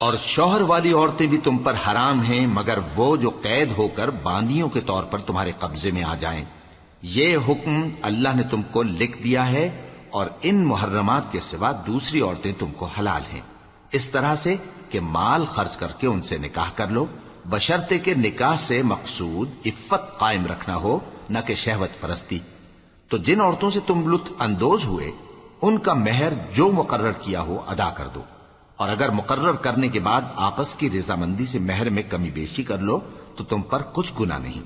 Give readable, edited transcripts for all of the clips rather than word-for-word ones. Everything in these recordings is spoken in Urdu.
اور شوہر والی عورتیں بھی تم پر حرام ہیں مگر وہ جو قید ہو کر باندیوں کے طور پر تمہارے قبضے میں آ جائیں۔ یہ حکم اللہ نے تم کو لکھ دیا ہے، اور ان محرمات کے سوا دوسری عورتیں تم کو حلال ہیں، اس طرح سے کہ مال خرچ کر کے ان سے نکاح کر لو، بشرطے کہ نکاح سے مقصود عفت قائم رکھنا ہو، نہ کہ شہوت پرستی۔ تو جن عورتوں سے تم لطف اندوز ہوئے ان کا مہر جو مقرر کیا ہو ادا کر دو، اور اگر مقرر کرنے کے بعد آپس کی رضامندی سے مہر میں کمی بیشی کر لو تو تم پر کچھ گناہ نہیں۔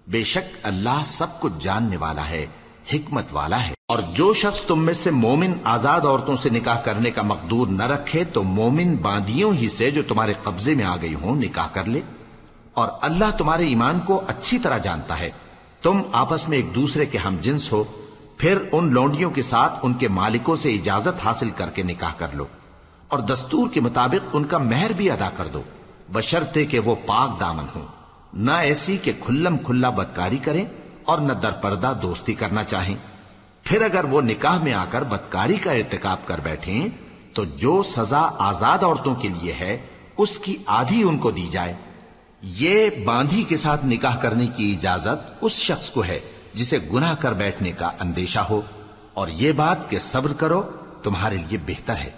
بے شک اللہ سب کچھ جاننے والا ہے، حکمت والا ہے۔ اور جو شخص تم میں سے مومن آزاد عورتوں سے نکاح کرنے کا مقدور نہ رکھے تو مومن باندیوں ہی سے جو تمہارے قبضے میں آ گئی ہوں نکاح کر لے، اور اللہ تمہارے ایمان کو اچھی طرح جانتا ہے۔ تم آپس میں ایک دوسرے کے ہم جنس ہو، پھر ان لونڈیوں کے ساتھ ان کے مالکوں سے اجازت حاصل کر کے نکاح کر لو، اور دستور کے مطابق ان کا مہر بھی ادا کر دو، بشرطے کہ وہ پاک دامن ہوں، نہ ایسی کہ کھلم کھلا بدکاری کریں اور نہ درپردہ دوستی کرنا چاہیں۔ پھر اگر وہ نکاح میں آ کر بدکاری کا ارتکاب کر بیٹھیں تو جو سزا آزاد عورتوں کے لیے ہے اس کی آدھی ان کو دی جائے۔ یہ باندھی کے ساتھ نکاح کرنے کی اجازت اس شخص کو ہے جسے گناہ کر بیٹھنے کا اندیشہ ہو، اور یہ بات کہ صبر کرو تمہارے لیے بہتر ہے،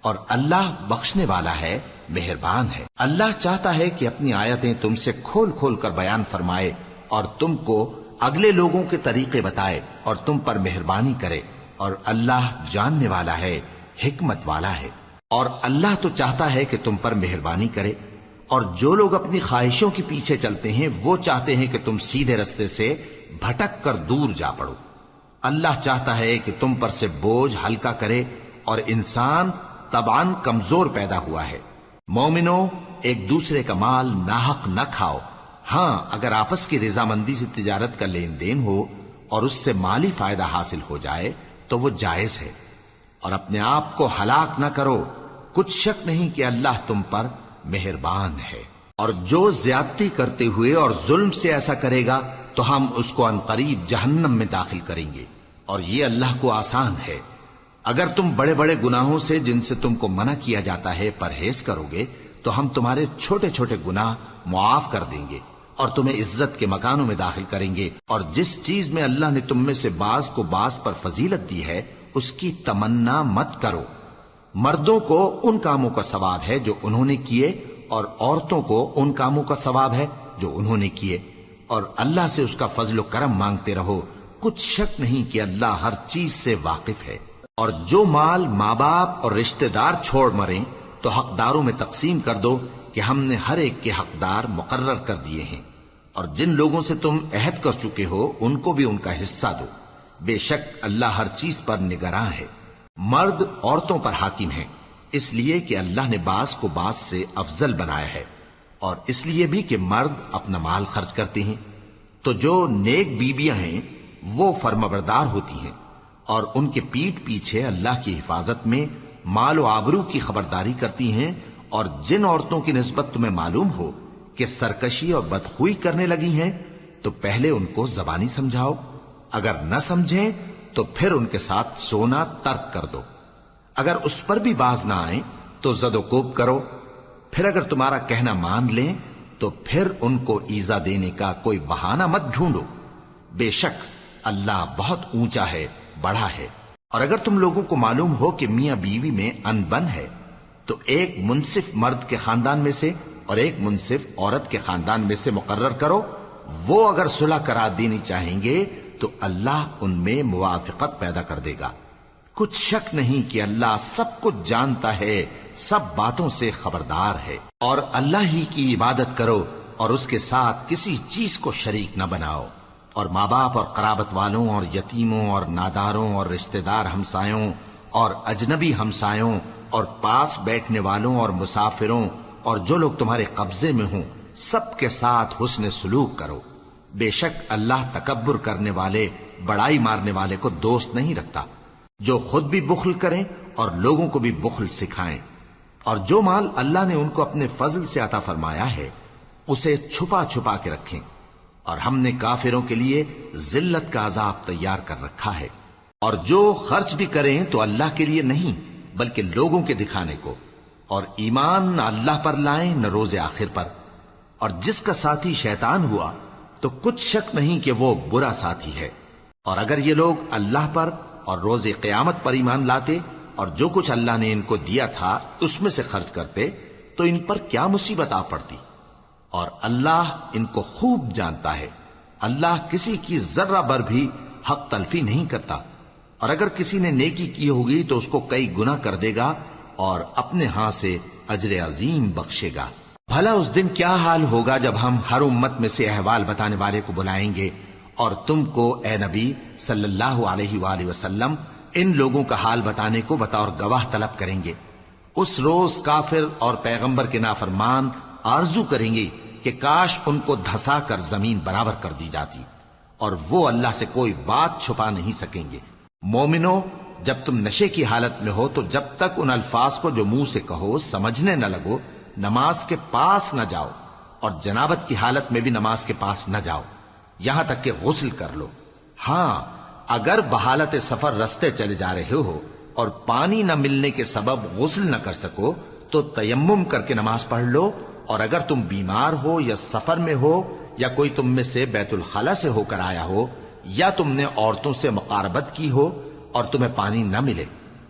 اور اللہ بخشنے والا ہے، مہربان ہے۔ اللہ چاہتا ہے کہ اپنی آیتیں تم سے کھول کھول کر بیان فرمائے اور تم کو اگلے لوگوں کے طریقے بتائے اور تم پر مہربانی کرے، اور اللہ جاننے والا ہے، حکمت والا ہے۔ اور اللہ تو چاہتا ہے کہ تم پر مہربانی کرے، اور جو لوگ اپنی خواہشوں کے پیچھے چلتے ہیں وہ چاہتے ہیں کہ تم سیدھے رستے سے بھٹک کر دور جا پڑو۔ اللہ چاہتا ہے کہ تم پر سے بوجھ ہلکا کرے، اور انسان طبعاً کمزور پیدا ہوا ہے۔ مومنوں، ایک دوسرے کا مال ناحق نہ کھاؤ، ہاں اگر آپس کی رضامندی سے تجارت کا لین دین ہو اور اس سے مالی فائدہ حاصل ہو جائے تو وہ جائز ہے، اور اپنے آپ کو ہلاک نہ کرو، کچھ شک نہیں کہ اللہ تم پر مہربان ہے۔ اور جو زیادتی کرتے ہوئے اور ظلم سے ایسا کرے گا تو ہم اس کو عنقریب جہنم میں داخل کریں گے، اور یہ اللہ کو آسان ہے۔ اگر تم بڑے بڑے گناہوں سے جن سے تم کو منع کیا جاتا ہے پرہیز کرو گے تو ہم تمہارے چھوٹے چھوٹے گناہ معاف کر دیں گے اور تمہیں عزت کے مکانوں میں داخل کریں گے۔ اور جس چیز میں اللہ نے تم میں سے بعض کو بعض پر فضیلت دی ہے اس کی تمنا مت کرو۔ مردوں کو ان کاموں کا ثواب ہے جو انہوں نے کیے، اور عورتوں کو ان کاموں کا ثواب ہے جو انہوں نے کیے، اور اللہ سے اس کا فضل و کرم مانگتے رہو، کچھ شک نہیں کہ اللہ ہر چیز سے واقف ہے۔ اور جو مال ماں باپ اور رشتہ دار چھوڑ مریں تو حقداروں میں تقسیم کر دو کہ ہم نے ہر ایک کے حقدار مقرر کر دیے ہیں، اور جن لوگوں سے تم عہد کر چکے ہو ان کو بھی ان کا حصہ دو، بے شک اللہ ہر چیز پر نگراں ہے۔ مرد عورتوں پر حاکم ہیں، اس لیے کہ اللہ نے بعض کو بعض سے افضل بنایا ہے، اور اس لیے بھی کہ مرد اپنا مال خرچ کرتے ہیں۔ تو جو نیک بیویاں ہیں وہ فرمانبردار ہوتی ہیں، اور ان کے پیٹھ پیچھے اللہ کی حفاظت میں مال و آبرو کی خبرداری کرتی ہیں۔ اور جن عورتوں کی نسبت تمہیں معلوم ہو کہ سرکشی اور بدخوئی کرنے لگی ہیں تو پہلے ان کو زبانی سمجھاؤ، اگر نہ سمجھیں تو پھر ان کے ساتھ سونا ترک کر دو۔ اگر اس پر بھی باز نہ آئیں تو زد و کوب کرو، پھر اگر تمہارا کہنا مان لیں تو پھر ان کو ایذا دینے کا کوئی بہانہ مت ڈھونڈو، بے شک اللہ بہت اونچا ہے، بڑا ہے۔ اور اگر تم لوگوں کو معلوم ہو کہ میاں بیوی میں ان بن ہے تو ایک منصف مرد کے خاندان میں سے اور ایک منصف عورت کے خاندان میں سے مقرر کرو، وہ اگر صلح کرا دینی چاہیں گے تو اللہ ان میں موافقت پیدا کر دے گا۔ کچھ شک نہیں کہ اللہ سب کچھ جانتا ہے، سب باتوں سے خبردار ہے۔ اور اللہ ہی کی عبادت کرو اور اس کے ساتھ کسی چیز کو شریک نہ بناؤ، اور ماں باپ اور قرابت والوں اور یتیموں اور ناداروں اور رشتہ دار ہمسایوں اور اجنبی ہمسایوں اور پاس بیٹھنے والوں اور مسافروں اور جو لوگ تمہارے قبضے میں ہوں سب کے ساتھ حسن سلوک کرو، بے شک اللہ تکبر کرنے والے، بڑائی مارنے والے کو دوست نہیں رکھتا۔ جو خود بھی بخل کریں اور لوگوں کو بھی بخل سکھائیں، اور جو مال اللہ نے ان کو اپنے فضل سے عطا فرمایا ہے اسے چھپا چھپا کے رکھیں، اور ہم نے کافروں کے لیے ذلت کا عذاب تیار کر رکھا ہے۔ اور جو خرچ بھی کریں تو اللہ کے لیے نہیں بلکہ لوگوں کے دکھانے کو، اور ایمان نہ اللہ پر لائیں نہ روز آخر پر، اور جس کا ساتھی شیطان ہوا تو کچھ شک نہیں کہ وہ برا ساتھی ہے۔ اور اگر یہ لوگ اللہ پر اور روز قیامت پر ایمان لاتے اور جو کچھ اللہ نے ان کو دیا تھا اس میں سے خرچ کرتے تو ان پر کیا مصیبت آ پڑتی، اور اللہ ان کو خوب جانتا ہے۔ اللہ کسی کی ذرہ بر بھی حق تلفی نہیں کرتا، اور اگر کسی نے نیکی کی ہوگی تو اس کو کئی گنا کر دے گا اور اپنے ہاں سے اجر عظیم بخشے گا۔ بھلا اس دن کیا حال ہوگا جب ہم ہر امت میں سے احوال بتانے والے کو بلائیں گے اور تم کو اے نبی صلی اللہ علیہ وآلہ وسلم ان لوگوں کا حال بتانے کو بطور گواہ طلب کریں گے۔ اس روز کافر اور پیغمبر کے نافرمان آرزو کریں گے کہ کاش ان کو دھسا کر زمین برابر کر دی جاتی، اور وہ اللہ سے کوئی بات چھپا نہیں سکیں گے۔ مومنو، جب تم نشے کی حالت میں ہو تو جب تک ان الفاظ کو جو منہ سے کہو سمجھنے نہ لگو نماز کے پاس نہ جاؤ، اور جنابت کی حالت میں بھی نماز کے پاس نہ جاؤ یہاں تک کہ غسل کر لو۔ ہاں، اگر بحالت سفر رستے چلے جا رہے ہو اور پانی نہ ملنے کے سبب غسل نہ کر سکو تو تیمم کر کے نماز پڑھ لو، اور اگر تم بیمار ہو یا سفر میں ہو یا کوئی تم میں سے بیت الخلا سے ہو کر آیا ہو یا تم نے عورتوں سے مقاربت کی ہو اور تمہیں پانی نہ ملے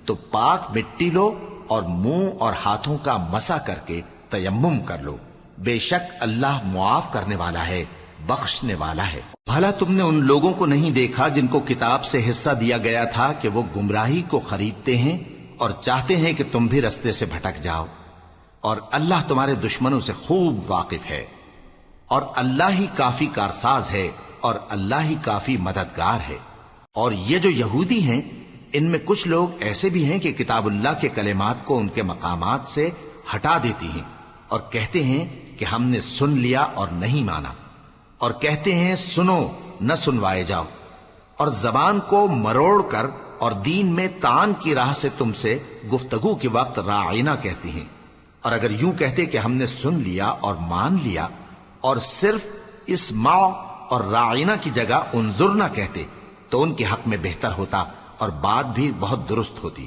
تو پاک مٹی لو اور منہ اور ہاتھوں کا مسح کر کے تیمم کر لو، بے شک اللہ معاف کرنے والا ہے، بخشنے والا ہے۔ بھلا تم نے ان لوگوں کو نہیں دیکھا جن کو کتاب سے حصہ دیا گیا تھا کہ وہ گمراہی کو خریدتے ہیں اور چاہتے ہیں کہ تم بھی رستے سے بھٹک جاؤ، اور اللہ تمہارے دشمنوں سے خوب واقف ہے، اور اللہ ہی کافی کارساز ہے اور اللہ ہی کافی مددگار ہے۔ اور یہ جو یہودی ہیں ان میں کچھ لوگ ایسے بھی ہیں کہ کتاب اللہ کے کلمات کو ان کے مقامات سے ہٹا دیتی ہیں اور کہتے ہیں کہ ہم نے سن لیا اور نہیں مانا، اور کہتے ہیں سنو نہ سنوائے جاؤ، اور زبان کو مروڑ کر اور دین میں طعن کی راہ سے تم سے گفتگو کے وقت راعینا کہتی ہیں۔ اور اگر یوں کہتے کہ ہم نے سن لیا اور مان لیا اور صرف اسمع اور راعینا کی جگہ انظر نہ کہتے تو ان کے حق میں بہتر ہوتا اور بات بھی بہت درست ہوتی،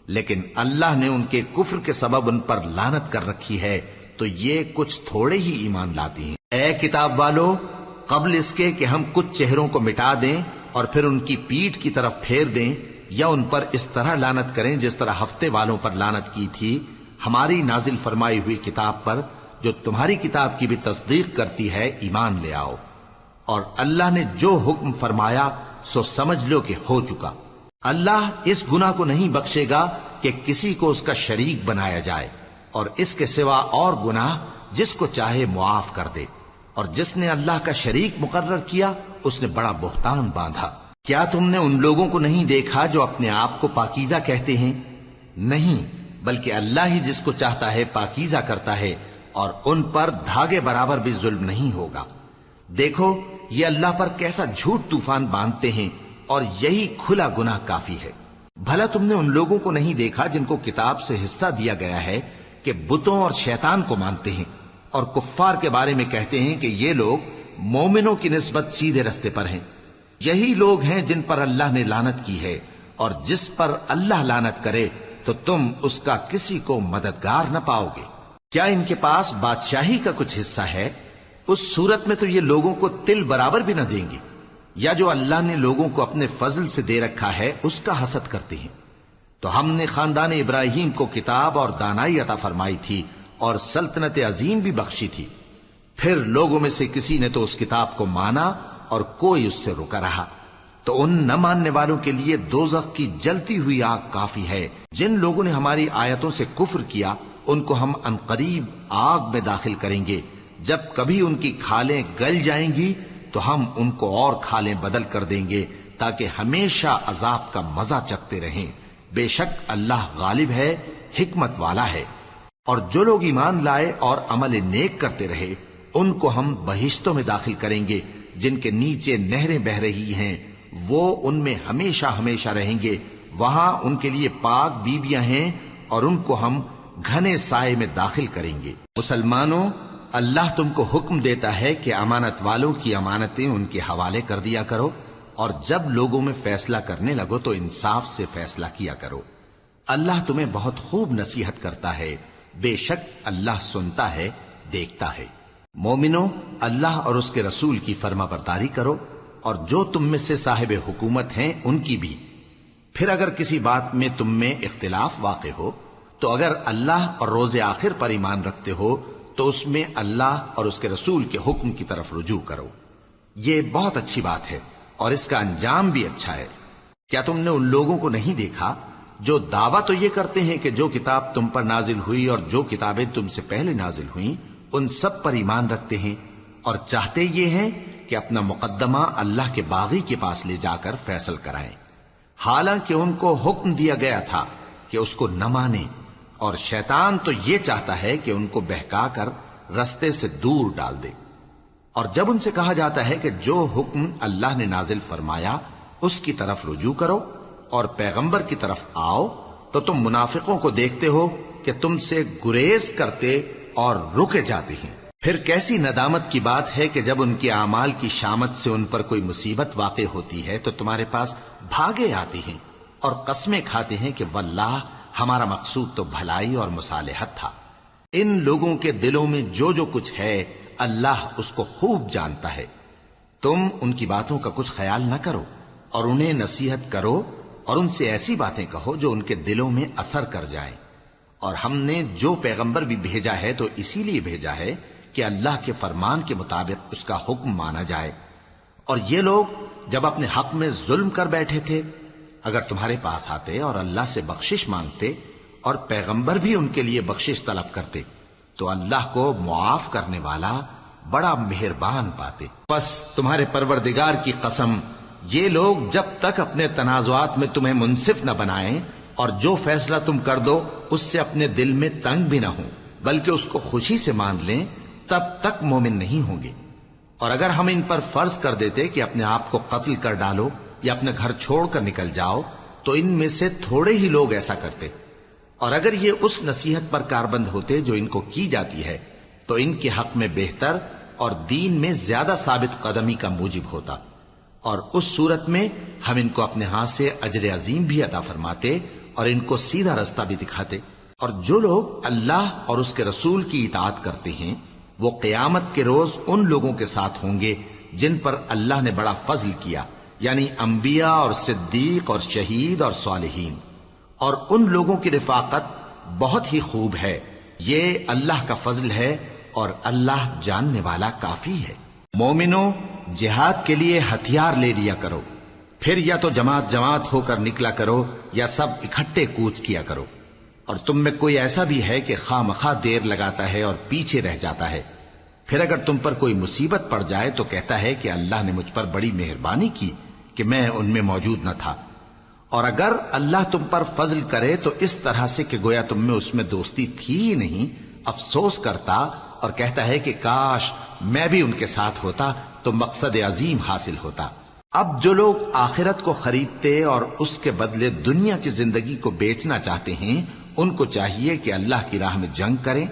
لیکن اللہ نے ان کے کفر کے سبب ان پر لعنت کر رکھی ہے تو یہ کچھ تھوڑے ہی ایمان لاتی ہیں۔ اے کتاب والو، قبل اس کے کہ ہم کچھ چہروں کو مٹا دیں اور پھر ان کی پیٹھ کی طرف پھیر دیں یا ان پر اس طرح لعنت کریں جس طرح ہفتے والوں پر لعنت کی تھی، ہماری نازل فرمائی ہوئی کتاب پر جو تمہاری کتاب کی بھی تصدیق کرتی ہے ایمان لے آؤ، اور اللہ نے جو حکم فرمایا سو سمجھ لو کہ ہو چکا۔ اللہ اس گناہ کو نہیں بخشے گا کہ کسی کو اس کا شریک بنایا جائے، اور اس کے سوا اور گناہ جس کو چاہے معاف کر دے، اور جس نے اللہ کا شریک مقرر کیا اس نے بڑا بہتان باندھا۔ کیا تم نے ان لوگوں کو نہیں دیکھا جو اپنے آپ کو پاکیزہ کہتے ہیں؟ نہیں، بلکہ اللہ ہی جس کو چاہتا ہے پاکیزہ کرتا ہے، اور ان پر دھاگے برابر بھی ظلم نہیں ہوگا۔ دیکھو یہ اللہ پر کیسا جھوٹ طوفان باندھتے ہیں، اور یہی کھلا گناہ کافی ہے۔ بھلا تم نے ان لوگوں کو نہیں دیکھا جن کو کتاب سے حصہ دیا گیا ہے کہ بتوں اور شیطان کو مانتے ہیں، اور کفار کے بارے میں کہتے ہیں کہ یہ لوگ مومنوں کی نسبت سیدھے رستے پر ہیں۔ یہی لوگ ہیں جن پر اللہ نے لعنت کی ہے، اور جس پر اللہ لعنت کرے تو تم اس کا کسی کو مددگار نہ پاؤ گے۔ کیا ان کے پاس بادشاہی کا کچھ حصہ ہے؟ اس صورت میں تو یہ لوگوں کو تل برابر بھی نہ دیں گے، یا جو اللہ نے لوگوں کو اپنے فضل سے دے رکھا ہے اس کا حسد کرتے ہیں۔ تو ہم نے خاندان ابراہیم کو کتاب اور دانائی عطا فرمائی تھی اور سلطنت عظیم بھی بخشی تھی، پھر لوگوں میں سے کسی نے تو اس کتاب کو مانا اور کوئی اس سے رکا رہا، تو ان نہ ماننے والوں کے لیے دوزخ کی جلتی ہوئی آگ کافی ہے۔ جن لوگوں نے ہماری آیتوں سے کفر کیا ان کو ہم عنقریب آگ میں داخل کریں گے، جب کبھی ان کی کھالیں گل جائیں گی تو ہم ان کو اور کھالیں بدل کر دیں گے تاکہ ہمیشہ عذاب کا مزہ چکھتے رہیں۔ بے شک اللہ غالب ہے، حکمت والا ہے۔ اور جو لوگ ایمان لائے اور عمل نیک کرتے رہے ان کو ہم بہشتوں میں داخل کریں گے جن کے نیچے نہریں بہ رہی ہیں، وہ ان میں ہمیشہ ہمیشہ رہیں گے، وہاں ان کے لیے پاک بیویاں ہیں اور ان کو ہم گھنے سائے میں داخل کریں گے۔ مسلمانوں، اللہ تم کو حکم دیتا ہے کہ امانت والوں کی امانتیں ان کے حوالے کر دیا کرو، اور جب لوگوں میں فیصلہ کرنے لگو تو انصاف سے فیصلہ کیا کرو۔ اللہ تمہیں بہت خوب نصیحت کرتا ہے، بے شک اللہ سنتا ہے، دیکھتا ہے۔ مومنو، اللہ اور اس کے رسول کی فرما برداری کرو، اور جو تم میں سے صاحب حکومت ہیں ان کی بھی۔ پھر اگر کسی بات میں تم میں اختلاف واقع ہو تو اگر اللہ اور روز آخر پر ایمان رکھتے ہو تو اس میں اللہ اور اس کے رسول کے حکم کی طرف رجوع کرو۔ یہ بہت اچھی بات ہے اور اس کا انجام بھی اچھا ہے۔ کیا تم نے ان لوگوں کو نہیں دیکھا جو دعویٰ تو یہ کرتے ہیں کہ جو کتاب تم پر نازل ہوئی اور جو کتابیں تم سے پہلے نازل ہوئیں ان سب پر ایمان رکھتے ہیں، اور چاہتے یہ ہیں کہ اپنا مقدمہ اللہ کے باغی کے پاس لے جا کر فیصل کرائیں، حالانکہ ان کو حکم دیا گیا تھا کہ اس کو نہ مانیں، اور شیطان تو یہ چاہتا ہے کہ ان کو بہکا کر رستے سے دور ڈال دے۔ اور جب ان سے کہا جاتا ہے کہ جو حکم اللہ نے نازل فرمایا اس کی طرف رجوع کرو اور پیغمبر کی طرف آؤ، تو تم منافقوں کو دیکھتے ہو کہ تم سے گریز کرتے اور رکے جاتے ہیں۔ پھر کیسی ندامت کی بات ہے کہ جب ان کے اعمال کی شامت سے ان پر کوئی مصیبت واقع ہوتی ہے تو تمہارے پاس بھاگے آتے ہیں اور قسمیں کھاتے ہیں کہ واللہ ہمارا مقصود تو بھلائی اور مصالحت تھا۔ ان لوگوں کے دلوں میں جو جو کچھ ہے اللہ اس کو خوب جانتا ہے۔ تم ان کی باتوں کا کچھ خیال نہ کرو اور انہیں نصیحت کرو اور ان سے ایسی باتیں کہو جو ان کے دلوں میں اثر کر جائیں۔ اور ہم نے جو پیغمبر بھی بھیجا ہے تو اسی لیے بھیجا ہے کہ اللہ کے فرمان کے مطابق اس کا حکم مانا جائے۔ اور یہ لوگ جب اپنے حق میں ظلم کر بیٹھے تھے، اگر تمہارے پاس آتے اور اللہ سے بخشش مانگتے اور پیغمبر بھی ان کے لیے بخشش طلب کرتے تو اللہ کو معاف کرنے والا بڑا مہربان پاتے۔ بس تمہارے پروردگار کی قسم، یہ لوگ جب تک اپنے تنازعات میں تمہیں منصف نہ بنائیں اور جو فیصلہ تم کر دو اس سے اپنے دل میں تنگ بھی نہ ہوں بلکہ اس کو خوشی سے مان لیں، تب تک مومن نہیں ہوں گے۔ اور اگر ہم ان پر فرض کر دیتے کہ اپنے آپ کو قتل کر ڈالو یا اپنا گھر چھوڑ کر نکل جاؤ تو ان میں سے تھوڑے ہی لوگ ایسا کرتے، اور اگر یہ اس نصیحت پر کاربند ہوتے جو ان کو کی جاتی ہے تو ان کے حق میں بہتر اور دین میں زیادہ ثابت قدمی کا موجب ہوتا، اور اس صورت میں ہم ان کو اپنے ہاتھ سے اجر عظیم بھی عطا فرماتے اور ان کو سیدھا رستہ بھی دکھاتے۔ اور جو لوگ اللہ اور اس کے رسول کی اطاعت کرتے ہیں وہ قیامت کے روز ان لوگوں کے ساتھ ہوں گے جن پر اللہ نے بڑا فضل کیا، یعنی انبیاء اور صدیق اور شہید اور صالحین، اور ان لوگوں کی رفاقت بہت ہی خوب ہے۔ یہ اللہ کا فضل ہے اور اللہ جاننے والا کافی ہے۔ مومنو، جہاد کے لیے ہتھیار لے لیا کرو، پھر یا تو جماعت جماعت ہو کر نکلا کرو یا سب اکٹھے کوچ کیا کرو۔ اور تم میں کوئی ایسا بھی ہے کہ خواہ مخواہ دیر لگاتا ہے اور پیچھے رہ جاتا ہے، پھر اگر تم پر کوئی مصیبت پڑ جائے تو کہتا ہے کہ اللہ نے مجھ پر بڑی مہربانی کی کہ میں ان میں موجود نہ تھا۔ اور اگر اللہ تم پر فضل کرے تو اس طرح سے کہ گویا تم میں اس میں دوستی تھی ہی نہیں، افسوس کرتا اور کہتا ہے کہ کاش میں بھی ان کے ساتھ ہوتا تو مقصد عظیم حاصل ہوتا۔ اب جو لوگ آخرت کو خریدتے اور اس کے بدلے دنیا کی زندگی کو بیچنا چاہتے ہیں ان کو چاہیے کہ اللہ کی راہ میں جنگ کریں،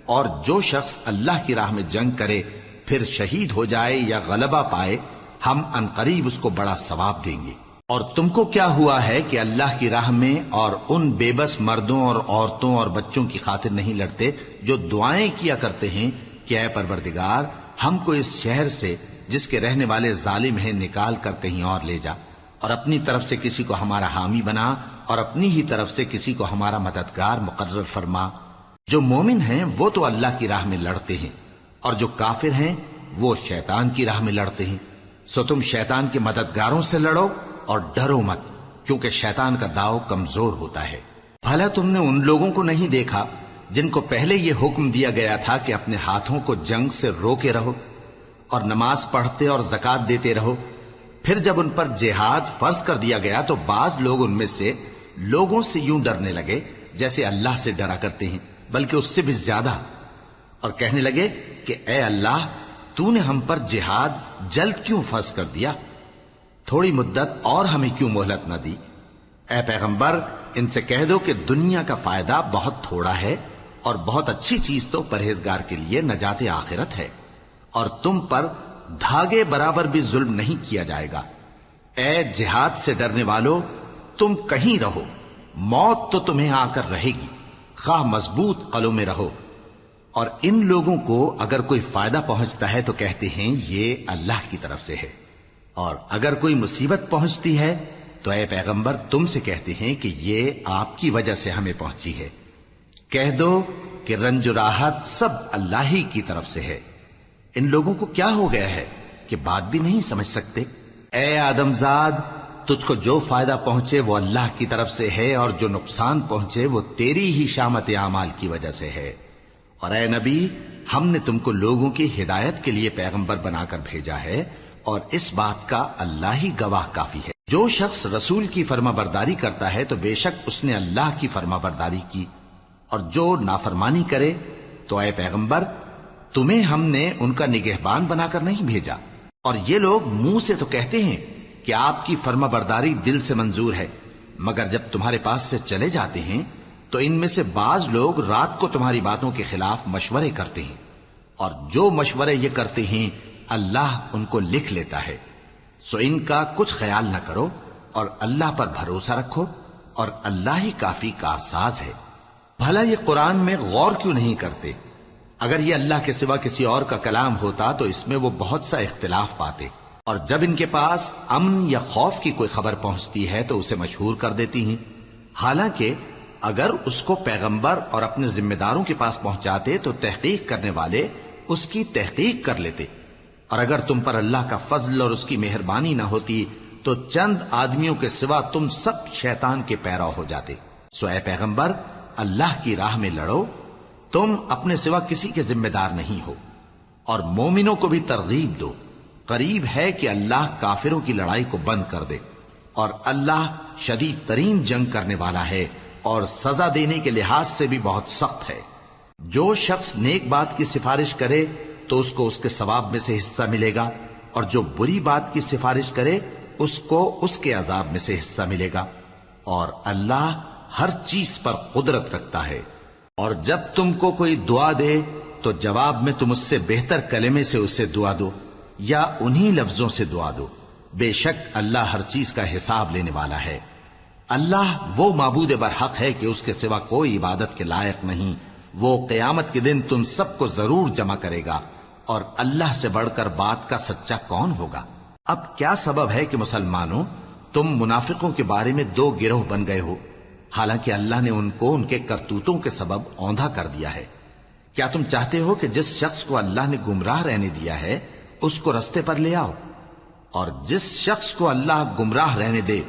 اور جو شخص اللہ کی راہ میں جنگ کرے پھر شہید ہو جائے یا غلبہ پائے ہم عنقریب اس کو بڑا ثواب دیں گے۔ اور تم کو کیا ہوا ہے کہ اللہ کی راہ میں اور ان بے بس مردوں اور عورتوں اور بچوں کی خاطر نہیں لڑتے جو دعائیں کیا کرتے ہیں کہ اے پروردگار ہم کو اس شہر سے جس کے رہنے والے ظالم ہیں نکال کر کہیں اور لے جا، اور اپنی طرف سے کسی کو ہمارا حامی بنا اور اپنی ہی طرف سے کسی کو ہمارا مددگار مقرر فرما۔ جو مومن ہیں وہ تو اللہ کی راہ میں لڑتے ہیں، اور جو کافر ہیں وہ شیطان کی راہ میں لڑتے ہیں، سو تم شیطان کے مددگاروں سے لڑو اور ڈرو مت، کیونکہ شیطان کا داؤ کمزور ہوتا ہے۔ بھلا تم نے ان لوگوں کو نہیں دیکھا جن کو پہلے یہ حکم دیا گیا تھا کہ اپنے ہاتھوں کو جنگ سے روکے رہو اور نماز پڑھتے اور زکوٰۃ دیتے رہو، پھر جب ان پر جہاد فرض کر دیا گیا تو بعض لوگ ان میں سے لوگوں سے یوں ڈرنے لگے جیسے اللہ سے ڈرا کرتے ہیں، بلکہ اس سے بھی زیادہ، اور کہنے لگے کہ اے اللہ تو نے ہم پر جہاد جلد کیوں فرض کر دیا، تھوڑی مدت اور ہمیں کیوں مہلت نہ دی۔ اے پیغمبر ان سے کہہ دو کہ دنیا کا فائدہ بہت تھوڑا ہے اور بہت اچھی چیز تو پرہیزگار کے لیے نجات آخرت ہے، اور تم پر دھاگے برابر بھی ظلم نہیں کیا جائے گا۔ اے جہاد سے ڈرنے والو، تم کہیں رہو، موت تو تمہیں آ کر رہے گی، خواہ مضبوط قلعوں میں رہو۔ اور ان لوگوں کو اگر کوئی فائدہ پہنچتا ہے تو کہتے ہیں یہ اللہ کی طرف سے ہے، اور اگر کوئی مصیبت پہنچتی ہے تو اے پیغمبر تم سے کہتے ہیں کہ یہ آپ کی وجہ سے ہمیں پہنچی ہے۔ کہہ دو کہ رنج و راحت سب اللہ ہی کی طرف سے ہے۔ ان لوگوں کو کیا ہو گیا ہے کہ بات بھی نہیں سمجھ سکتے؟ اے آدم زاد، تجھ کو جو فائدہ پہنچے وہ اللہ کی طرف سے ہے، اور جو نقصان پہنچے وہ تیری ہی شامت اعمال کی وجہ سے ہے۔ اور اے نبی، ہم نے تم کو لوگوں کی ہدایت کے لیے پیغمبر بنا کر بھیجا ہے، اور اس بات کا اللہ ہی گواہ کافی ہے۔ جو شخص رسول کی فرما برداری کرتا ہے تو بے شک اس نے اللہ کی فرما برداری کی، اور جو نافرمانی کرے تو اے پیغمبر تمہیں ہم نے ان کا نگہبان بنا کر نہیں بھیجا۔ اور یہ لوگ منہ سے تو کہتے ہیں کہ آپ کی فرما برداری دل سے منظور ہے، مگر جب تمہارے پاس سے چلے جاتے ہیں تو ان میں سے بعض لوگ رات کو تمہاری باتوں کے خلاف مشورے کرتے ہیں، اور جو مشورے یہ کرتے ہیں اللہ ان کو لکھ لیتا ہے۔ سو ان کا کچھ خیال نہ کرو اور اللہ پر بھروسہ رکھو، اور اللہ ہی کافی کارساز ہے۔ بھلا یہ قرآن میں غور کیوں نہیں کرتے؟ اگر یہ اللہ کے سوا کسی اور کا کلام ہوتا تو اس میں وہ بہت سا اختلاف پاتے، اور جب ان کے پاس امن یا خوف کی کوئی خبر پہنچتی ہے تو اسے مشہور کر دیتی ہیں، حالانکہ اگر اس کو پیغمبر اور اپنے ذمہ داروں کے پاس پہنچاتے تو تحقیق کرنے والے اس کی تحقیق کر لیتے، اور اگر تم پر اللہ کا فضل اور اس کی مہربانی نہ ہوتی تو چند آدمیوں کے سوا تم سب شیطان کے پیرو ہو جاتے۔ سو اے پیغمبر اللہ کی راہ میں لڑو، تم اپنے سوا کسی کے ذمہ دار نہیں ہو، اور مومنوں کو بھی ترغیب دو۔ قریب ہے کہ اللہ کافروں کی لڑائی کو بند کر دے، اور اللہ شدید ترین جنگ کرنے والا ہے اور سزا دینے کے لحاظ سے بھی بہت سخت ہے۔ جو شخص نیک بات کی سفارش کرے تو اس کو اس کے ثواب میں سے حصہ ملے گا، اور جو بری بات کی سفارش کرے اس کو اس کے عذاب میں سے حصہ ملے گا، اور اللہ ہر چیز پر قدرت رکھتا ہے۔ اور جب تم کو کوئی دعا دے تو جواب میں تم اس سے بہتر کلمے سے اسے دعا دو، یا انہی لفظوں سے دعا دو، بے شک اللہ ہر چیز کا حساب لینے والا ہے۔ اللہ وہ معبود برحق ہے کہ اس کے سوا کوئی عبادت کے لائق نہیں۔ وہ قیامت کے دن تم سب کو ضرور جمع کرے گا، اور اللہ سے بڑھ کر بات کا سچا کون ہوگا؟ اب کیا سبب ہے کہ مسلمانوں تم منافقوں کے بارے میں دو گروہ بن گئے ہو، حالانکہ اللہ نے ان کو ان کے کرتوتوں کے سبب اوندھا کر دیا ہے؟ کیا تم چاہتے ہو کہ جس شخص کو اللہ نے گمراہ رہنے دیا ہے اس کو رستے پر لے آؤ، اور جس شخص کو اللہ گمراہ رہنے دے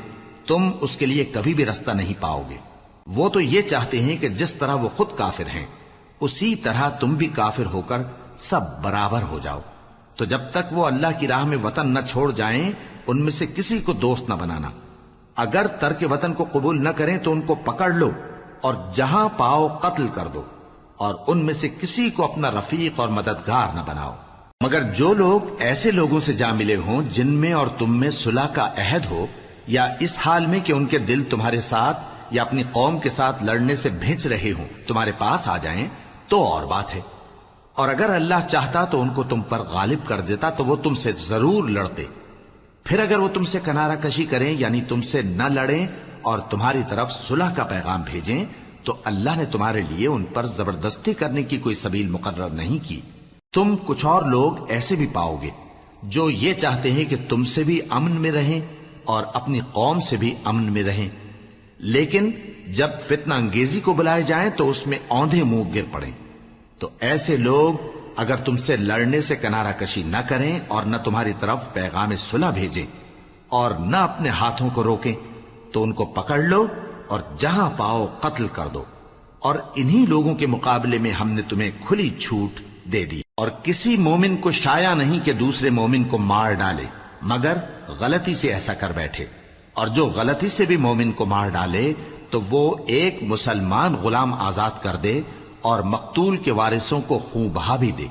تم اس کے لیے کبھی بھی رستہ نہیں پاؤ گے؟ وہ تو یہ چاہتے ہیں کہ جس طرح وہ خود کافر ہیں اسی طرح تم بھی کافر ہو کر سب برابر ہو جاؤ۔ تو جب تک وہ اللہ کی راہ میں وطن نہ چھوڑ جائیں ان میں سے کسی کو دوست نہ بنانا۔ اگر ترک وطن کو قبول نہ کریں تو ان کو پکڑ لو اور جہاں پاؤ قتل کر دو، اور ان میں سے کسی کو اپنا رفیق اور مددگار نہ بناؤ، مگر جو لوگ ایسے لوگوں سے جا ملے ہوں جن میں اور تم میں صلح کا عہد ہو، یا اس حال میں کہ ان کے دل تمہارے ساتھ یا اپنی قوم کے ساتھ لڑنے سے بھنچ رہے ہوں تمہارے پاس آ جائیں تو اور بات ہے، اور اگر اللہ چاہتا تو ان کو تم پر غالب کر دیتا تو وہ تم سے ضرور لڑتے۔ پھر اگر وہ تم سے کنارہ کشی کریں یعنی تم سے نہ لڑیں اور تمہاری طرف صلح کا پیغام بھیجیں تو اللہ نے تمہارے لیے ان پر زبردستی کرنے کی کوئی سبیل مقرر نہیں کی۔ تم کچھ اور لوگ ایسے بھی پاؤ گے جو یہ چاہتے ہیں کہ تم سے بھی امن میں رہیں اور اپنی قوم سے بھی امن میں رہیں، لیکن جب فتنہ انگیزی کو بلائے جائیں تو اس میں اوندھے منہ گر پڑیں۔ تو ایسے لوگ اگر تم سے لڑنے سے کنارہ کشی نہ کریں اور نہ تمہاری طرف پیغام صلح بھیجیں اور نہ اپنے ہاتھوں کو روکیں تو ان کو پکڑ لو اور جہاں پاؤ قتل کر دو، اور انہی لوگوں کے مقابلے میں ہم نے تمہیں کھلی چھوٹ دے دی۔ اور کسی مومن کو شایع نہیں کہ دوسرے مومن کو مار ڈالے مگر غلطی سے ایسا کر بیٹھے، اور جو غلطی سے بھی مومن کو مار ڈالے تو وہ ایک مسلمان غلام آزاد کر دے اور مقتول کے وارثوں کو خون بہا بھی دے،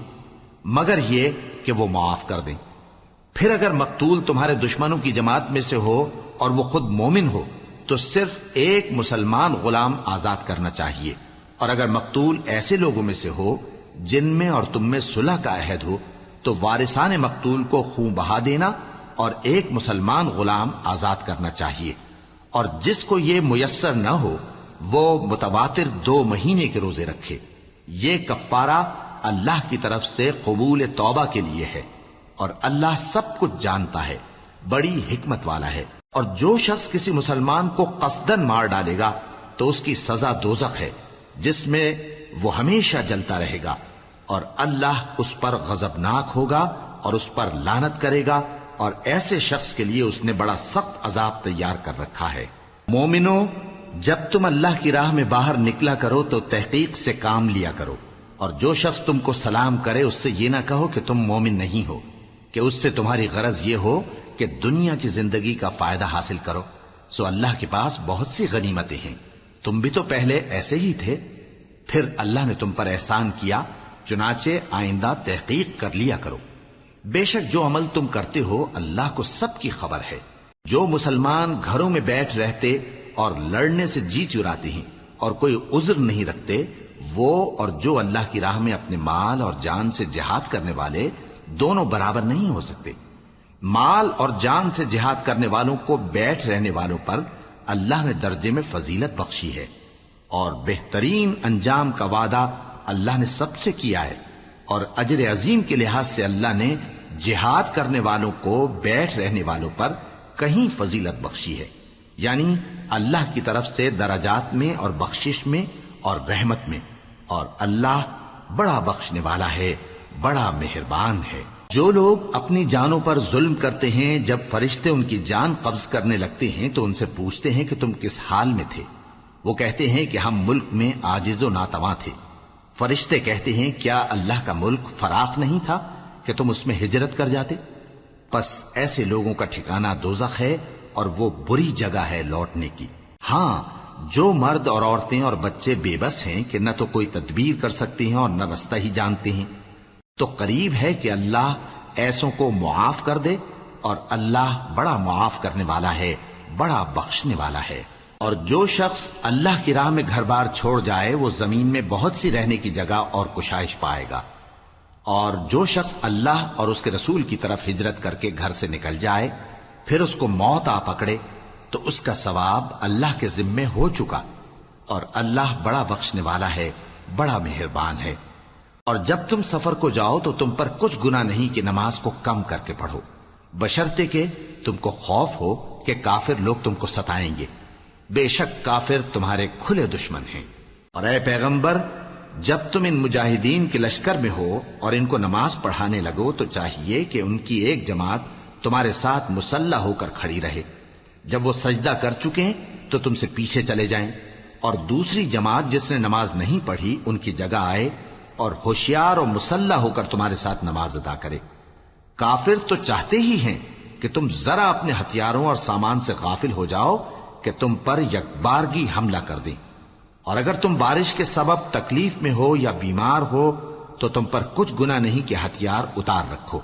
مگر یہ کہ وہ معاف کر دیں۔ پھر اگر مقتول تمہارے دشمنوں کی جماعت میں سے ہو اور وہ خود مومن ہو تو صرف ایک مسلمان غلام آزاد کرنا چاہیے، اور اگر مقتول ایسے لوگوں میں سے ہو جن میں اور تم میں صلح کا عہد ہو تو وارثان مقتول کو خون بہا دینا اور ایک مسلمان غلام آزاد کرنا چاہیے، اور جس کو یہ میسر نہ ہو وہ متواتر 2 مہینے کے روزے رکھے. یہ کفارہ اللہ کی طرف سے قبول توبہ کے لیے ہے، اور اللہ سب کچھ جانتا ہے، بڑی حکمت والا ہے. اور جو شخص کسی مسلمان کو قصدن مار ڈالے گا تو اس کی سزا دوزخ ہے، جس میں وہ ہمیشہ جلتا رہے گا، اور اللہ اس پر غضبناک ہوگا اور اس پر لعنت کرے گا، اور ایسے شخص کے لیے اس نے بڑا سخت عذاب تیار کر رکھا ہے. مومنو، جب تم اللہ کی راہ میں باہر نکلا کرو تو تحقیق سے کام لیا کرو، اور جو شخص تم کو سلام کرے اس سے یہ نہ کہو کہ تم مومن نہیں ہو، کہ اس سے تمہاری غرض یہ ہو کہ دنیا کی زندگی کا فائدہ حاصل کرو. سو اللہ کے پاس بہت سی غنیمتیں ہیں، تم بھی تو پہلے ایسے ہی تھے، پھر اللہ نے تم پر احسان کیا، چنانچہ آئندہ تحقیق کر لیا کرو. بے شک جو عمل تم کرتے ہو اللہ کو سب کی خبر ہے. جو مسلمان گھروں میں بیٹھ رہتے اور لڑنے سے جی چراتے ہیں اور کوئی عذر نہیں رکھتے، وہ اور جو اللہ کی راہ میں اپنے مال اور جان سے جہاد کرنے والے دونوں برابر نہیں ہو سکتے. مال اور جان سے جہاد کرنے والوں کو بیٹھ رہنے والوں پر اللہ نے درجے میں فضیلت بخشی ہے، اور بہترین انجام کا وعدہ اللہ نے سب سے کیا ہے. اور اجر عظیم کے لحاظ سے اللہ نے جہاد کرنے والوں کو بیٹھ رہنے والوں پر کہیں فضیلت بخشی ہے، یعنی اللہ کی طرف سے درجات میں اور بخشش میں اور رحمت میں. اور اللہ بڑا بخشنے والا ہے، بڑا مہربان ہے. جو لوگ اپنی جانوں پر ظلم کرتے ہیں، جب فرشتے ان کی جان قبض کرنے لگتے ہیں تو ان سے پوچھتے ہیں کہ تم کس حال میں تھے؟ وہ کہتے ہیں کہ ہم ملک میں عاجز و ناتواں تھے. فرشتے کہتے ہیں کیا اللہ کا ملک فراخ نہیں تھا کہ تم اس میں ہجرت کر جاتے؟ پس ایسے لوگوں کا ٹھکانہ دوزخ ہے، اور وہ بری جگہ ہے لوٹنے کی. ہاں، جو مرد اور عورتیں اور بچے بے بس ہیں کہ نہ تو کوئی تدبیر کر سکتے ہیں اور نہ رستہ ہی جانتے ہیں، تو قریب ہے کہ اللہ ایسوں کو معاف کر دے، اور اللہ بڑا معاف کرنے والا ہے، بڑا بخشنے والا ہے. اور جو شخص اللہ کی راہ میں گھر بار چھوڑ جائے وہ زمین میں بہت سی رہنے کی جگہ اور کشائش پائے گا. اور جو شخص اللہ اور اس کے رسول کی طرف ہجرت کر کے گھر سے نکل جائے پھر اس کو موت آ پکڑے تو اس کا ثواب اللہ کے ذمے ہو چکا، اور اللہ بڑا بخشنے والا ہے، بڑا مہربان ہے. اور جب تم سفر کو جاؤ تو تم پر کچھ گناہ نہیں کہ نماز کو کم کر کے پڑھو، بشرطے کہ تم کو خوف ہو کہ کافر لوگ تم کو ستائیں گے. بے شک کافر تمہارے کھلے دشمن ہیں. اور اے پیغمبر، جب تم ان مجاہدین کے لشکر میں ہو اور ان کو نماز پڑھانے لگو تو چاہیے کہ ان کی ایک جماعت تمہارے ساتھ مسلح ہو کر کھڑی رہے. جب وہ سجدہ کر چکے تو تم سے پیچھے چلے جائیں، اور دوسری جماعت جس نے نماز نہیں پڑھی ان کی جگہ آئے اور ہوشیار اور مسلح ہو کر تمہارے ساتھ نماز ادا کرے. کافر تو چاہتے ہی ہیں کہ تم ذرا اپنے ہتھیاروں اور سامان سے غافل ہو جاؤ کہ تم پر یکبارگی حملہ کر دیں. اور اگر تم بارش کے سبب تکلیف میں ہو یا بیمار ہو تو تم پر کچھ گناہ نہیں کہ ہتھیار اتار رکھو،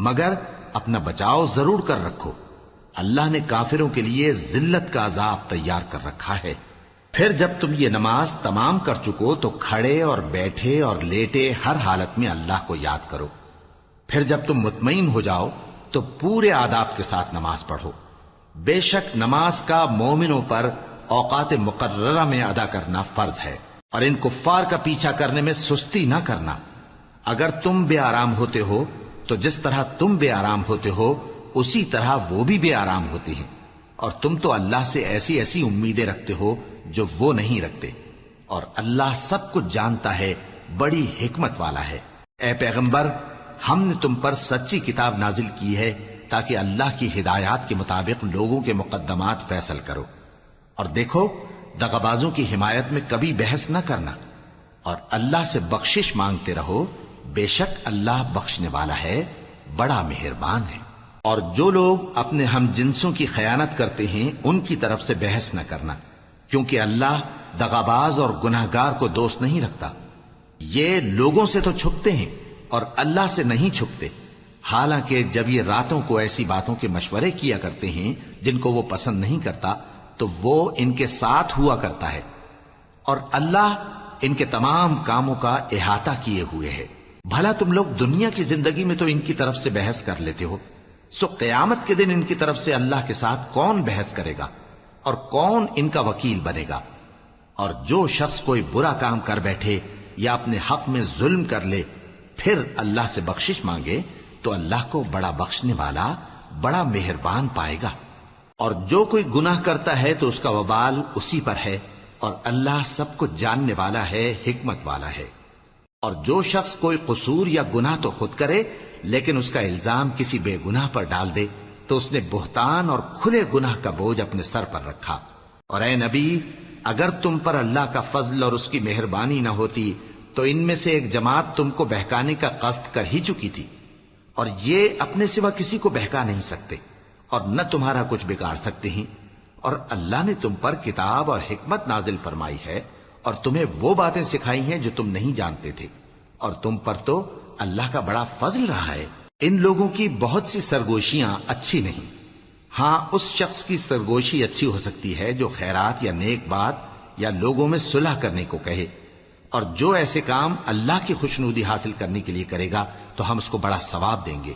مگر اپنا بچاؤ ضرور کر رکھو. اللہ نے کافروں کے لیے ذلت کا عذاب تیار کر رکھا ہے. پھر جب تم یہ نماز تمام کر چکو تو کھڑے اور بیٹھے اور لیٹے ہر حالت میں اللہ کو یاد کرو. پھر جب تم مطمئن ہو جاؤ تو پورے آداب کے ساتھ نماز پڑھو. بے شک نماز کا مومنوں پر اوقات مقررہ میں ادا کرنا فرض ہے، اور ان کفار کا پیچھا کرنے میں سستی نہ کرنا. اگر تم بے آرام ہوتے ہو تو جس طرح تم بے آرام ہوتے ہو اسی طرح وہ بھی بے آرام ہوتے ہیں، اور تم تو اللہ سے ایسی ایسی امیدیں رکھتے ہو جو وہ نہیں رکھتے، اور اللہ سب کچھ جانتا ہے، بڑی حکمت والا ہے. اے پیغمبر، ہم نے تم پر سچی کتاب نازل کی ہے تاکہ اللہ کی ہدایات کے مطابق لوگوں کے مقدمات فیصل کرو. اور دیکھو، دغابازوں کی حمایت میں کبھی بحث نہ کرنا، اور اللہ سے بخشش مانگتے رہو. بے شک اللہ بخشنے والا ہے، بڑا مہربان ہے. اور جو لوگ اپنے ہم جنسوں کی خیانت کرتے ہیں ان کی طرف سے بحث نہ کرنا، کیونکہ اللہ دغاباز اور گناہگار کو دوست نہیں رکھتا. یہ لوگوں سے تو چھپتے ہیں اور اللہ سے نہیں چھپتے، حالانکہ جب یہ راتوں کو ایسی باتوں کے مشورے کیا کرتے ہیں جن کو وہ پسند نہیں کرتا تو وہ ان کے ساتھ ہوا کرتا ہے، اور اللہ ان کے تمام کاموں کا احاطہ کیے ہوئے ہے. بھلا تم لوگ دنیا کی زندگی میں تو ان کی طرف سے بحث کر لیتے ہو، سو قیامت کے دن ان کی طرف سے اللہ کے ساتھ کون بحث کرے گا اور کون ان کا وکیل بنے گا؟ اور جو شخص کوئی برا کام کر بیٹھے یا اپنے حق میں ظلم کر لے پھر اللہ سے بخشش مانگے تو اللہ کو بڑا بخشنے والا بڑا مہربان پائے گا. اور جو کوئی گناہ کرتا ہے تو اس کا وبال اسی پر ہے، اور اللہ سب کچھ جاننے والا ہے، حکمت والا ہے. اور جو شخص کوئی قصور یا گناہ تو خود کرے لیکن اس کا الزام کسی بے گناہ پر ڈال دے تو اس نے بہتان اور کھلے گناہ کا بوجھ اپنے سر پر رکھا. اور اے نبی، اگر تم پر اللہ کا فضل اور اس کی مہربانی نہ ہوتی تو ان میں سے ایک جماعت تم کو بہکانے کا قصد کر ہی چکی تھی، اور یہ اپنے سوا کسی کو بہکا نہیں سکتے اور نہ تمہارا کچھ بگاڑ سکتے ہیں. اور اللہ نے تم پر کتاب اور حکمت نازل فرمائی ہے اور تمہیں وہ باتیں سکھائی ہیں جو تم نہیں جانتے تھے، اور تم پر تو اللہ کا بڑا فضل رہا ہے. ان لوگوں کی بہت سی سرگوشیاں اچھی نہیں. ہاں، اس شخص کی سرگوشی اچھی ہو سکتی ہے جو خیرات یا نیک بات یا لوگوں میں صلح کرنے کو کہے، اور جو ایسے کام اللہ کی خوشنودی حاصل کرنے کے لیے کرے گا تو ہم اس کو بڑا ثواب دیں گے.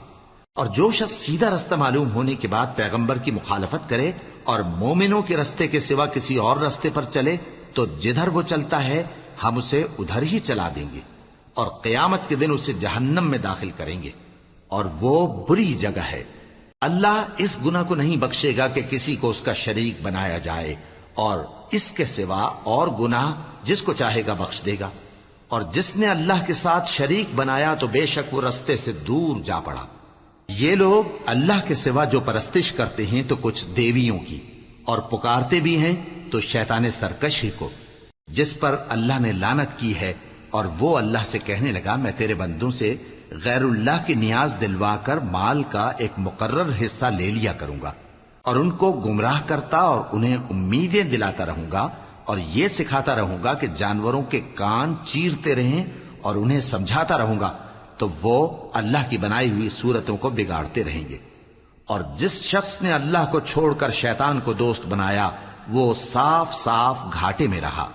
اور جو شخص سیدھا رستہ معلوم ہونے کے بعد پیغمبر کی مخالفت کرے اور مومنوں کے رستے کے سوا کسی اور رستے پر چلے تو جدھر وہ چلتا ہے ہم اسے ادھر ہی چلا دیں گے، اور قیامت کے دن اسے جہنم میں داخل کریں گے، اور وہ بری جگہ ہے. اللہ اس گناہ کو نہیں بخشے گا کہ کسی کو اس کا شریک بنایا جائے، اور اس کے سوا اور گناہ جس کو چاہے گا بخش دے گا. اور جس نے اللہ کے ساتھ شریک بنایا تو بے شک وہ رستے سے دور جا پڑا. یہ لوگ اللہ کے سوا جو پرستش کرتے ہیں تو کچھ دیویوں کی، اور پکارتے بھی ہیں تو شیطان سرکشی کو جس پر اللہ نے لعنت کی ہے. اور وہ اللہ سے کہنے لگا میں تیرے بندوں سے غیر اللہ کی نیاز دلوا کر مال کا ایک مقرر حصہ لے لیا کروں گا، اور ان کو گمراہ کرتا اور انہیں امیدیں دلاتا رہوں گا، اور یہ سکھاتا رہوں گا کہ جانوروں کے کان چیرتے رہیں، اور انہیں سمجھاتا رہوں گا تو وہ اللہ کی بنائی ہوئی صورتوں کو بگاڑتے رہیں گے. اور جس شخص نے اللہ کو چھوڑ کر شیطان کو دوست بنایا وہ صاف صاف گھاٹے میں رہا.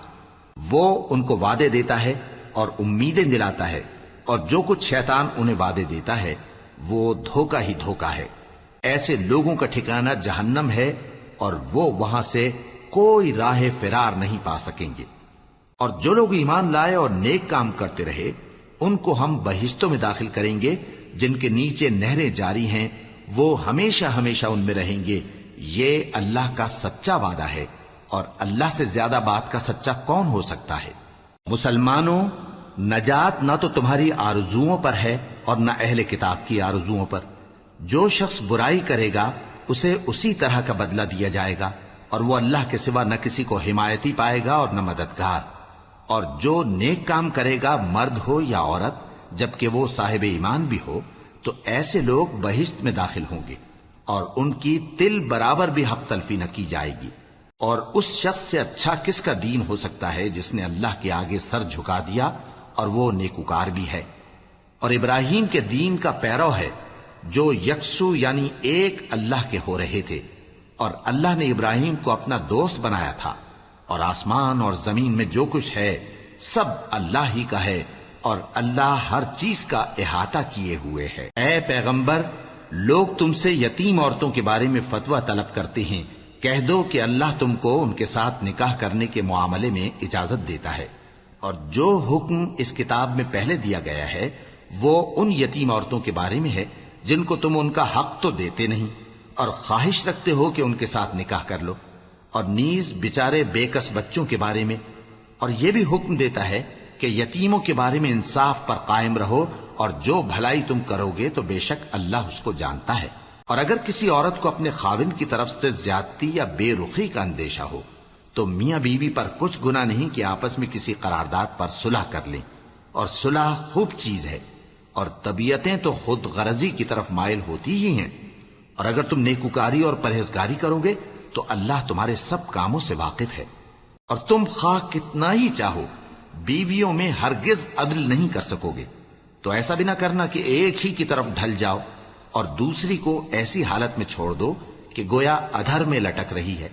وہ ان کو وعدے دیتا ہے اور امیدیں دلاتا ہے، اور جو کچھ شیطان انہیں وعدے دیتا ہے وہ دھوکہ ہی دھوکہ ہے. ایسے لوگوں کا ٹھکانہ جہنم ہے، اور وہ وہاں سے کوئی راہ فرار نہیں پا سکیں گے. اور جو لوگ ایمان لائے اور نیک کام کرتے رہے ان کو ہم بہشتوں میں داخل کریں گے جن کے نیچے نہریں جاری ہیں، وہ ہمیشہ ہمیشہ ان میں رہیں گے. یہ اللہ کا سچا وعدہ ہے، اور اللہ سے زیادہ بات کا سچا کون ہو سکتا ہے. مسلمانوں، نجات نہ تو تمہاری آرزوؤں پر ہے اور نہ اہل کتاب کی آرزوؤں پر. جو شخص برائی کرے گا اسے اسی طرح کا بدلہ دیا جائے گا، اور وہ اللہ کے سوا نہ کسی کو حمایتی پائے گا اور نہ مددگار. اور جو نیک کام کرے گا مرد ہو یا عورت جبکہ وہ صاحب ایمان بھی ہو تو ایسے لوگ بہشت میں داخل ہوں گے، اور ان کی تل برابر بھی حق تلفی نہ کی جائے گی. اور اس شخص سے اچھا کس کا دین ہو سکتا ہے جس نے اللہ کے آگے سر جھکا دیا اور وہ نیکوکار بھی ہے. اور ابراہیم کے دین کا پیرو ہے جو یکسو یعنی ایک اللہ کے ہو رہے تھے، اور اللہ نے ابراہیم کو اپنا دوست بنایا تھا. اور آسمان اور زمین میں جو کچھ ہے سب اللہ ہی کا ہے، اور اللہ ہر چیز کا احاطہ کیے ہوئے ہے. اے پیغمبر، لوگ تم سے یتیم عورتوں کے بارے میں فتویٰ طلب کرتے ہیں، کہہ دو کہ اللہ تم کو ان کے ساتھ نکاح کرنے کے معاملے میں اجازت دیتا ہے. اور جو حکم اس کتاب میں پہلے دیا گیا ہے وہ ان یتیم عورتوں کے بارے میں ہے جن کو تم ان کا حق تو دیتے نہیں، اور خواہش رکھتے ہو کہ ان کے ساتھ نکاح کر لو. اور نیز بیچارے بے کس بچوں کے بارے میں. اور یہ بھی حکم دیتا ہے کہ یتیموں کے بارے میں انصاف پر قائم رہو، اور جو بھلائی تم کرو گے تو بے شک اللہ اس کو جانتا ہے. اور اگر کسی عورت کو اپنے خاوند کی طرف سے زیادتی یا بے رخی کا اندیشہ ہو تو میاں بیوی پر کچھ گناہ نہیں کہ آپس میں کسی قرارداد پر صلح کر لیں. اور صلح خوب چیز ہے، اور طبیعتیں تو خود غرضی کی طرف مائل ہوتی ہی ہیں. اور اگر تم نیکوکاری اور پرہیزگاری کرو گے تو اللہ تمہارے سب کاموں سے واقف ہے. اور تم خواہ کتنا ہی چاہو بیویوں میں ہرگز عدل نہیں کر سکو گے. تو ایسا بھی نہ کرنا کہ ایک ہی کی طرف ڈھل جاؤ اور دوسری کو ایسی حالت میں چھوڑ دو کہ گویا ادھر میں لٹک رہی ہے.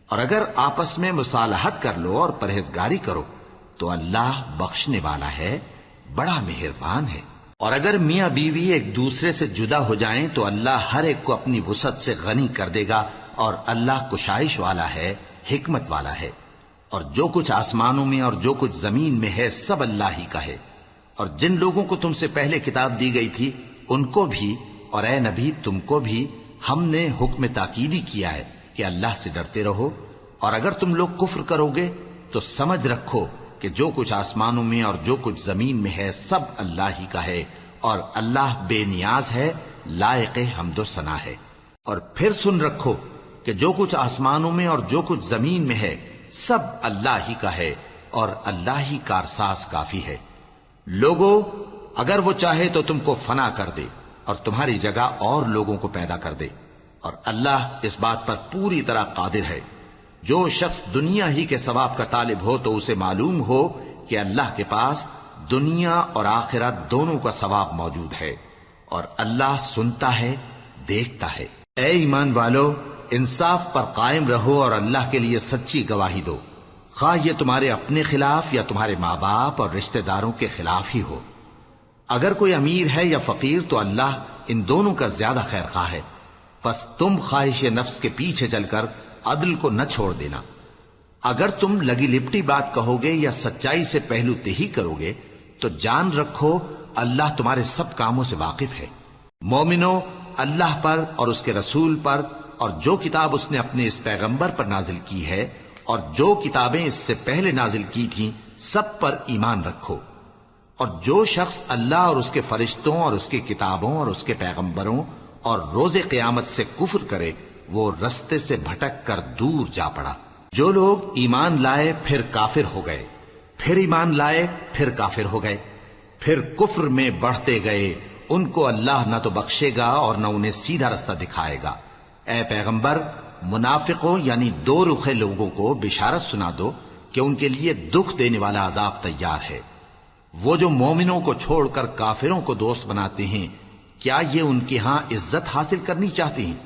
اور اگر آپس میں مصالحت کر لو اور پرہیزگاری کرو تو اللہ بخشنے والا ہے، بڑا مہربان ہے. اور اگر میاں بیوی ایک دوسرے سے جدا ہو جائیں تو اللہ ہر ایک کو اپنی وسعت سے غنی کر دے گا، اور اللہ کشائش والا ہے، حکمت والا ہے. اور جو کچھ آسمانوں میں اور جو کچھ زمین میں ہے سب اللہ ہی کا ہے۔ اور جن لوگوں کو تم سے پہلے کتاب دی گئی تھی ان کو بھی اور اے نبی تم کو بھی ہم نے حکم تاکیدی کیا ہے کہ اللہ سے ڈرتے رہو، اور اگر تم لوگ کفر کرو گے تو سمجھ رکھو کہ جو کچھ آسمانوں میں اور جو کچھ زمین میں ہے سب اللہ ہی کا ہے، اور اللہ بے نیاز ہے، لائق حمد و ثنا ہے۔ اور پھر سن رکھو کہ جو کچھ آسمانوں میں اور جو کچھ زمین میں ہے سب اللہ ہی کا ہے، اور اللہ ہی کارساز کافی ہے۔ لوگو اگر وہ چاہے تو تم کو فنا کر دے اور تمہاری جگہ اور لوگوں کو پیدا کر دے، اور اللہ اس بات پر پوری طرح قادر ہے۔ جو شخص دنیا ہی کے ثواب کا طالب ہو تو اسے معلوم ہو کہ اللہ کے پاس دنیا اور آخرت دونوں کا ثواب موجود ہے، اور اللہ سنتا ہے، دیکھتا ہے۔ اے ایمان والو، انصاف پر قائم رہو اور اللہ کے لیے سچی گواہی دو، خواہ یہ تمہارے اپنے خلاف یا تمہارے ماں باپ اور رشتہ داروں کے خلاف ہی ہو۔ اگر کوئی امیر ہے یا فقیر تو اللہ ان دونوں کا زیادہ خیر خواہ ہے، پس تم خواہش نفس کے پیچھے چل کر عدل کو نہ چھوڑ دینا۔ اگر تم لگی لپٹی بات کہو گے یا سچائی سے پہلو تہی کرو گے تو جان رکھو اللہ تمہارے سب کاموں سے واقف ہے۔ مومنو، اللہ پر اور اس کے رسول پر اور جو کتاب اس نے اپنے اس پیغمبر پر نازل کی ہے اور جو کتابیں اس سے پہلے نازل کی تھیں سب پر ایمان رکھو۔ اور جو شخص اللہ اور اس کے فرشتوں اور اس کی کتابوں اور اس کے پیغمبروں اور روز قیامت سے کفر کرے وہ رستے سے بھٹک کر دور جا پڑا۔ جو لوگ ایمان لائے پھر کافر ہو گئے، پھر ایمان لائے پھر کافر ہو گئے، پھر کفر میں بڑھتے گئے، ان کو اللہ نہ تو بخشے گا اور نہ انہیں سیدھا رستہ دکھائے گا۔ اے پیغمبر، منافقوں یعنی دو رخے لوگوں کو بشارت سنا دو کہ ان کے لیے دکھ دینے والا عذاب تیار ہے۔ وہ جو مومنوں کو چھوڑ کر کافروں کو دوست بناتے ہیں، کیا یہ ان کے ہاں عزت حاصل کرنی چاہتے ہیں؟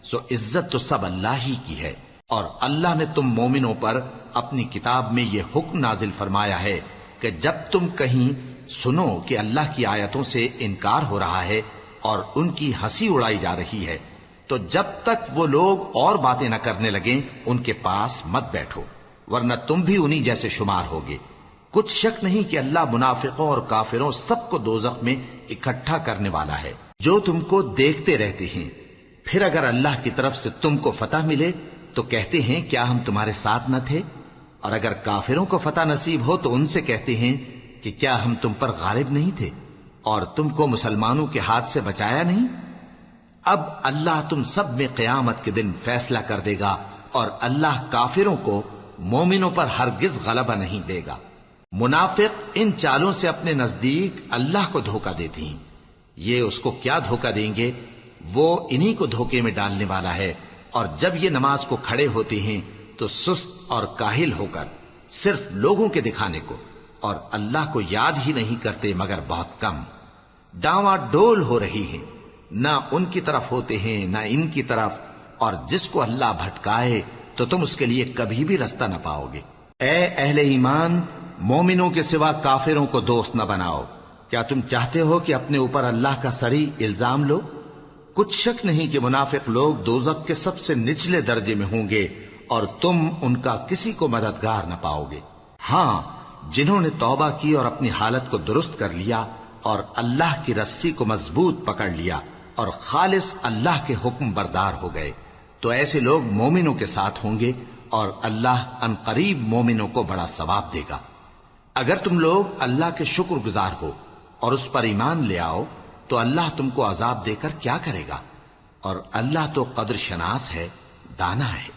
سو عزت تو سب اللہ ہی کی ہے۔ اور اللہ نے تم مومنوں پر اپنی کتاب میں یہ حکم نازل فرمایا ہے کہ جب تم کہیں سنو کہ اللہ کی آیتوں سے انکار ہو رہا ہے اور ان کی ہنسی اڑائی جا رہی ہے تو جب تک وہ لوگ اور باتیں نہ کرنے لگیں ان کے پاس مت بیٹھو، ورنہ تم بھی انہی جیسے شمار ہوگے۔ کچھ شک نہیں کہ اللہ منافقوں اور کافروں سب کو دوزخ میں اکٹھا کرنے والا ہے۔ جو تم کو دیکھتے رہتے ہیں، پھر اگر اللہ کی طرف سے تم کو فتح ملے تو کہتے ہیں کیا ہم تمہارے ساتھ نہ تھے، اور اگر کافروں کو فتح نصیب ہو تو ان سے کہتے ہیں کہ کیا ہم تم پر غالب نہیں تھے اور تم کو مسلمانوں کے ہاتھ سے بچایا نہیں۔ اب اللہ تم سب میں قیامت کے دن فیصلہ کر دے گا، اور اللہ کافروں کو مومنوں پر ہرگز غلبہ نہیں دے گا۔ منافق ان چالوں سے اپنے نزدیک اللہ کو دھوکہ دیتے ہیں، یہ اس کو کیا دھوکہ دیں گے، وہ انہی کو دھوکے میں ڈالنے والا ہے۔ اور جب یہ نماز کو کھڑے ہوتے ہیں تو سست اور کاہل ہو کر صرف لوگوں کے دکھانے کو اور اللہ کو یاد ہی نہیں کرتے مگر بہت کم، ڈاواں ڈول ہو رہی ہیں، نہ ان کی طرف ہوتے ہیں نہ ان کی طرف، اور جس کو اللہ بھٹکائے تو تم اس کے لیے کبھی بھی رستہ نہ پاؤ گے۔ اے اہل ایمان، مومنوں کے سوا کافروں کو دوست نہ بناؤ۔ کیا تم چاہتے ہو کہ اپنے اوپر اللہ کا صریح الزام لو؟ کچھ شک نہیں کہ منافق لوگ دوزخ کے سب سے نچلے درجے میں ہوں گے اور تم ان کا کسی کو مددگار نہ پاؤ گے۔ ہاں، جنہوں نے توبہ کی اور اپنی حالت کو درست کر لیا اور اللہ کی رسی کو مضبوط پکڑ لیا اور خالص اللہ کے حکم بردار ہو گئے تو ایسے لوگ مومنوں کے ساتھ ہوں گے، اور اللہ ان قریب مومنوں کو بڑا ثواب دے گا۔ اگر تم لوگ اللہ کے شکر گزار ہو اور اس پر ایمان لے آؤ تو اللہ تم کو عذاب دے کر کیا کرے گا، اور اللہ تو قدر شناس ہے، دانا ہے۔